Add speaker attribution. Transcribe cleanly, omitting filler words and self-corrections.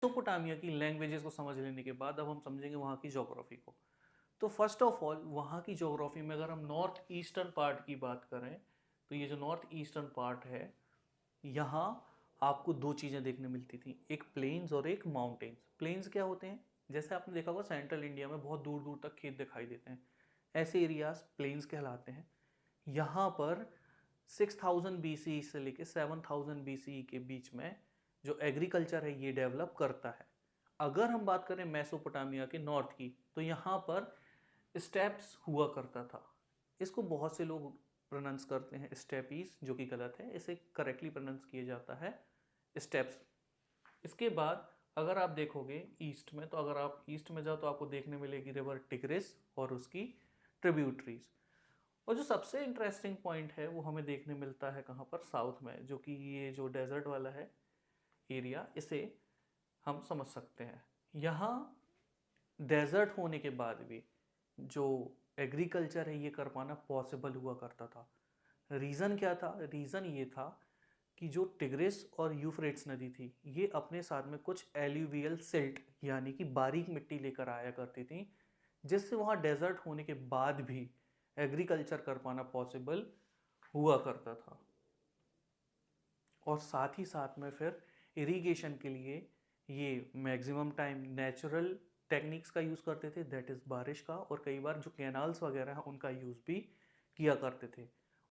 Speaker 1: Mesopotamia की languages को समझ लेने के बाद अब हम समझेंगे वहाँ की ज्योग्राफी को। तो फर्स्ट ऑफ ऑल वहाँ की ज्योग्राफी में अगर हम नॉर्थ ईस्टर्न पार्ट की बात करें, तो ये जो नॉर्थ ईस्टर्न पार्ट है, यहाँ आपको दो चीज़ें देखने मिलती थी, एक प्लेन्स और एक माउंटेन्स। प्लेन्स क्या होते हैं? जैसे आपने देखा होगा सेंट्रल इंडिया में बहुत दूर दूर तक खेत दिखाई देते हैं, ऐसे एरियाज प्लेन्स कहलाते हैं। यहाँ पर 6000 BCE से लेके 7000 BCE के बीच में जो एग्रीकल्चर है ये डेवलप करता है। अगर हम बात करें मेसोपोटामिया के नॉर्थ की, तो यहाँ पर स्टेप्स हुआ करता था। इसको बहुत से लोग प्रोनाउंस करते हैं स्टेपीज, जो कि गलत है, इसे करेक्टली प्रोनाउंस किया जाता है स्टेप्स। इसके बाद अगर आप देखोगे ईस्ट में, तो अगर आप ईस्ट में जाओ तो आपको देखने मिलेगी रिवर टिग्रिस और उसकी ट्रिब्यूटरीज। और जो सबसे इंटरेस्टिंग पॉइंट है वो हमें देखने मिलता है कहाँ पर, साउथ में, जो कि ये जो डेजर्ट वाला है एरिया, इसे हम समझ सकते हैं। यहाँ डेजर्ट होने के बाद भी जो एग्रीकल्चर है ये कर पाना पॉसिबल हुआ करता था। रीज़न क्या था? रीज़न ये था कि जो टिग्रिस और यूफ्रेट्स नदी थी, ये अपने साथ में कुछ एल्यूवियल सिल्ट यानी कि बारीक मिट्टी लेकर आया करती थी, जिससे वहाँ डेजर्ट होने के बाद भी एग्रीकल्चर कर पाना पॉसिबल हुआ करता था। और साथ ही साथ में फिर इरिगेशन के लिए ये मैक्सिमम टाइम नेचुरल टेक्निक्स का यूज़ करते थे, दैट इज़ बारिश का, और कई बार जो कैनाल्स वगैरह हैं उनका यूज़ भी किया करते थे।